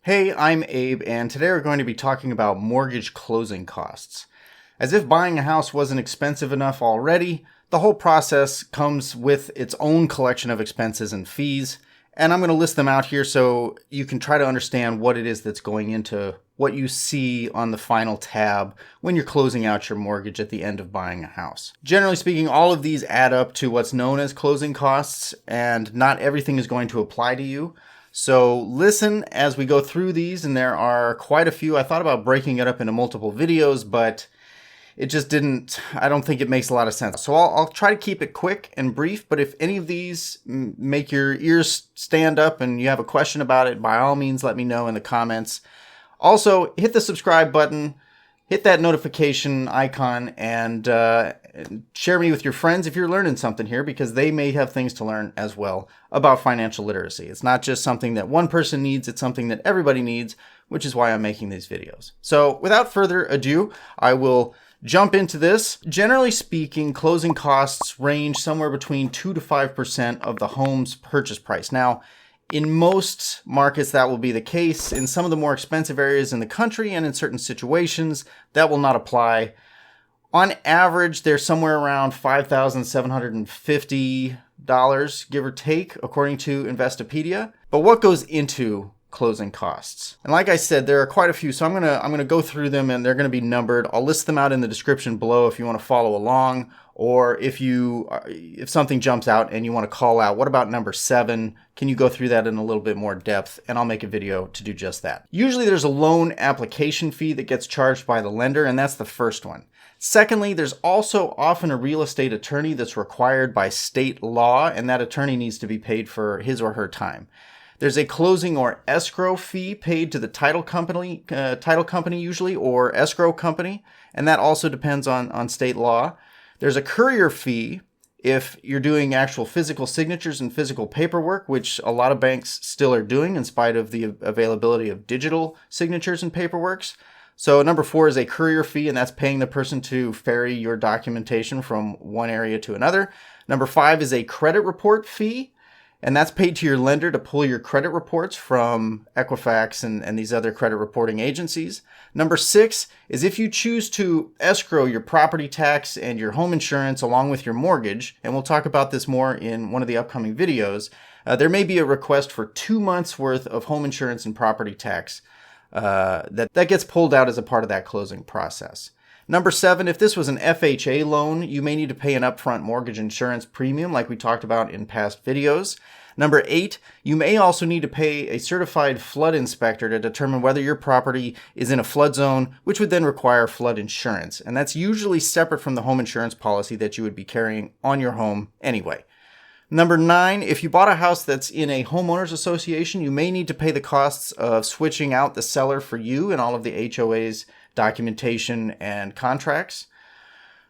Hey, I'm Abe, and today we're going to be talking about mortgage closing costs. As if buying a house wasn't expensive enough already, the whole process comes with its own collection of expenses and fees, and I'm going to list them out here so you can try to understand what it is that's going into what you see on the final tab when you're closing out your mortgage at the end of buying a house. Generally speaking, all of these add up to what's known as closing costs, and not everything is going to apply to you. So listen as we go through these, and there are quite a few. I thought about breaking it up into multiple videos, but it just didn't, I don't think it makes a lot of sense. So I'll try to keep it quick and brief, but if any of these make your ears stand up and you have a question about it, by all means, let me know in the comments. Also, hit the subscribe button, hit that notification icon, and share me with your friends if you're learning something here, because they may have things to learn as well about financial literacy. It's not just something that one person needs, it's something that everybody needs, which is why I'm making these videos. So without further ado, I will jump into this. Generally speaking, closing costs range somewhere between 2 to 5% of the home's purchase price. Now, in most markets, that will be the case. In some of the more expensive areas in the country and in certain situations, that will not apply. On average, they're somewhere around $5,750, give or take, according to Investopedia. But what goes into closing costs? And like I said, there are quite a few, so I'm gonna go through them, and they're gonna be numbered. I'll list them out in the description below if you want to follow along, or if something jumps out and you want to call out, what about number 7? Can you go through that in a little bit more depth? And I'll make a video to do just that. Usually there's a loan application fee that gets charged by the lender, and that's the first one. Secondly, there's also often a real estate attorney that's required by state law, and that attorney needs to be paid for his or her time. There's a closing or escrow fee paid to the title company usually, or escrow company, and that also depends on state law. There's a courier fee if you're doing actual physical signatures and physical paperwork, which a lot of banks still are doing in spite of the availability of digital signatures and paperworks. So number 4 is a courier fee, and that's paying the person to ferry your documentation from one area to another. Number 5 is a credit report fee, and that's paid to your lender to pull your credit reports from Equifax and these other credit reporting agencies. Number 6 is if you choose to escrow your property tax and your home insurance along with your mortgage, and we'll talk about this more in one of the upcoming videos, there may be a request for 2 months worth of home insurance and property tax that gets pulled out as a part of that closing process. Number 7, if this was an FHA loan, you may need to pay an upfront mortgage insurance premium like we talked about in past videos. Number 8, you may also need to pay a certified flood inspector to determine whether your property is in a flood zone, which would then require flood insurance. And that's usually separate from the home insurance policy that you would be carrying on your home anyway. Number 9, if you bought a house that's in a homeowners association, you may need to pay the costs of switching out the seller for you and all of the HOA's documentation and contracts.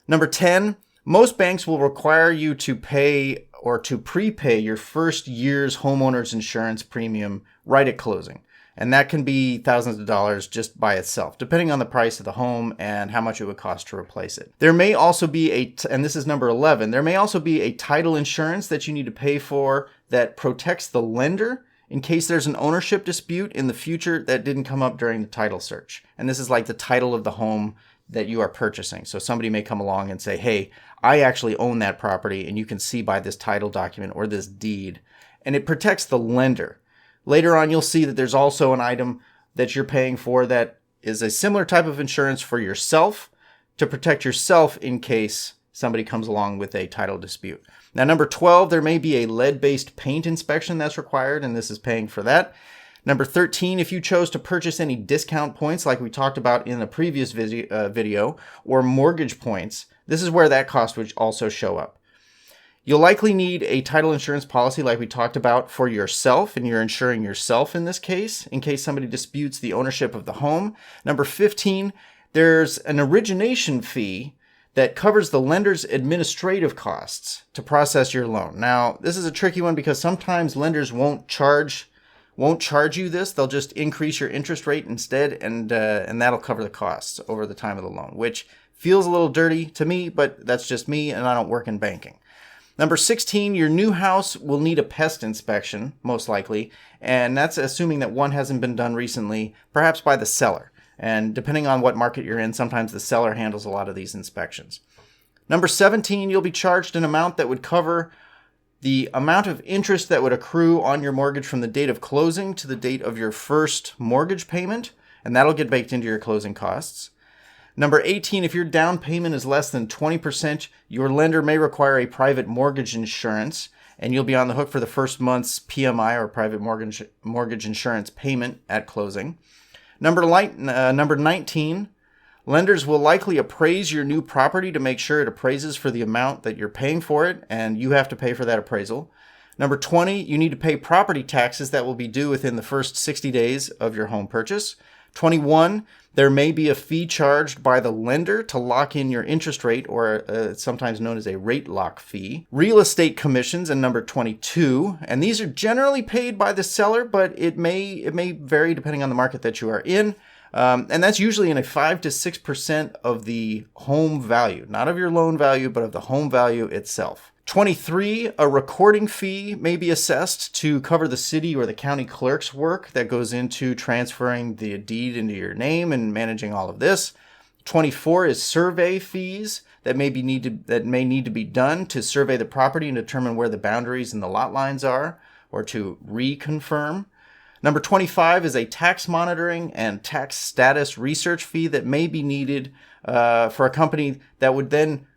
Number 10, most banks will require you to pay or to prepay your first year's homeowner's insurance premium right at closing. And that can be thousands of dollars just by itself, depending on the price of the home and how much it would cost to replace it. There may also be and this is number 11, there may also be a title insurance that you need to pay for that protects the lender in case there's an ownership dispute in the future that didn't come up during the title search. And this is like the title of the home that you are purchasing. So somebody may come along and say, hey, I actually own that property, and you can see by this title document or this deed. And it protects the lender. Later on, you'll see that there's also an item that you're paying for that is a similar type of insurance for yourself to protect yourself in case somebody comes along with a title dispute. Now, number 12, there may be a lead-based paint inspection that's required, and this is paying for that. Number 13, if you chose to purchase any discount points like we talked about in the previous video, or mortgage points, this is where that cost would also show up. You'll likely need a title insurance policy like we talked about for yourself, and you're insuring yourself in this case, in case somebody disputes the ownership of the home. Number 15, there's an origination fee that covers the lender's administrative costs to process your loan. Now, this is a tricky one because sometimes lenders won't charge you this. They'll just increase your interest rate instead, and that'll cover the costs over the time of the loan, which feels a little dirty to me, but that's just me, and I don't work in banking. Number 16, your new house will need a pest inspection, most likely, and that's assuming that one hasn't been done recently, perhaps by the seller. And depending on what market you're in, sometimes the seller handles a lot of these inspections. Number 17, you'll be charged an amount that would cover the amount of interest that would accrue on your mortgage from the date of closing to the date of your first mortgage payment, and that'll get baked into your closing costs. Number 18, if your down payment is less than 20%, your lender may require a private mortgage insurance, and you'll be on the hook for the first month's PMI or private mortgage insurance payment at closing. Number 19, lenders will likely appraise your new property to make sure it appraises for the amount that you're paying for it, and you have to pay for that appraisal. Number 20, you need to pay property taxes that will be due within the first 60 days of your home purchase. 21, there may be a fee charged by the lender to lock in your interest rate, or sometimes known as a rate lock fee. Real estate commissions, and number 22, and these are generally paid by the seller, but it may vary depending on the market that you are in. And that's usually in a 5 to 6% of the home value, not of your loan value, but of the home value itself. 23, a recording fee may be assessed to cover the city or the county clerk's work that goes into transferring the deed into your name and managing all of this. 24 is survey fees that may need to be done to survey the property and determine where the boundaries and the lot lines are, or to reconfirm. Number 25 is a tax monitoring and tax status research fee that may be needed for a company that would then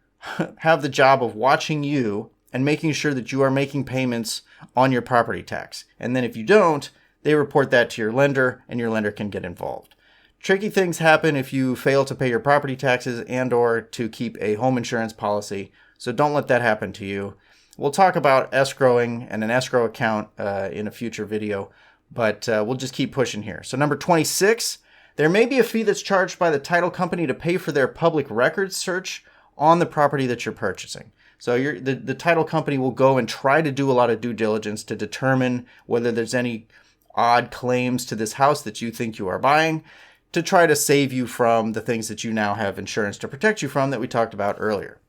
have the job of watching you and making sure that you are making payments on your property tax. And then if you don't, they report that to your lender, and your lender can get involved. Tricky things happen if you fail to pay your property taxes and or to keep a home insurance policy, so don't let that happen to you. We'll talk about escrowing and an escrow account in a future video, but we'll just keep pushing here. So number 26, there may be a fee that's charged by the title company to pay for their public records search on the property that you're purchasing. So the title company will go and try to do a lot of due diligence to determine whether there's any odd claims to this house that you think you are buying, to try to save you from the things that you now have insurance to protect you from that we talked about earlier.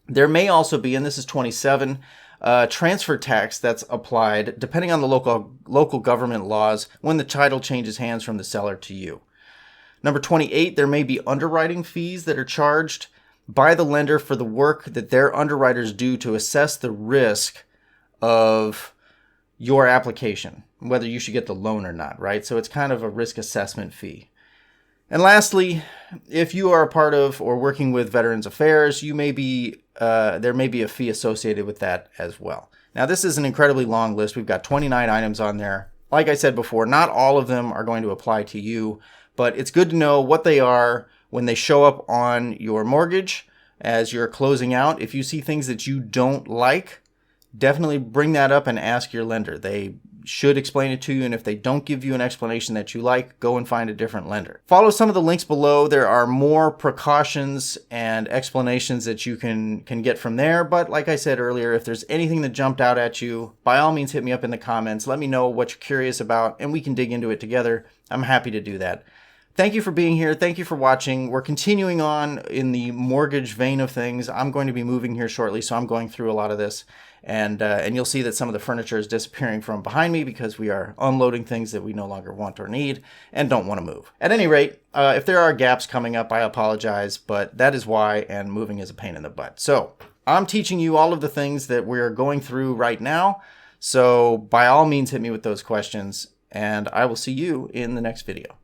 There may also be, and this is 27, transfer tax that's applied depending on the local government laws when the title changes hands from the seller to you. Number 28, there may be underwriting fees that are charged by the lender for the work that their underwriters do to assess the risk of your application, whether you should get the loan or not, right? So it's kind of a risk assessment fee. And lastly, if you are a part of or working with Veterans Affairs, there may be a fee associated with that as well. Now, this is an incredibly long list. We've got 29 items on there. Like I said before, not all of them are going to apply to you, but it's good to know what they are when they show up on your mortgage as you're closing out. If you see things that you don't like, definitely bring that up and ask your lender. They should explain it to you, and if they don't give you an explanation that you like, go and find a different lender. Follow some of the links below. There are more precautions and explanations that you can get from there, but like I said earlier, if there's anything that jumped out at you, by all means hit me up in the comments. Let me know what you're curious about, and we can dig into it together. I'm happy to do that. Thank you for being here. Thank you for watching. We're continuing on in the mortgage vein of things. I'm going to be moving here shortly, so I'm going through a lot of this. And you'll see that some of the furniture is disappearing from behind me because we are unloading things that we no longer want or need and don't want to move. At any rate, if there are gaps coming up, I apologize, but that is why, and moving is a pain in the butt. So I'm teaching you all of the things that we're going through right now. So by all means, hit me with those questions, and I will see you in the next video.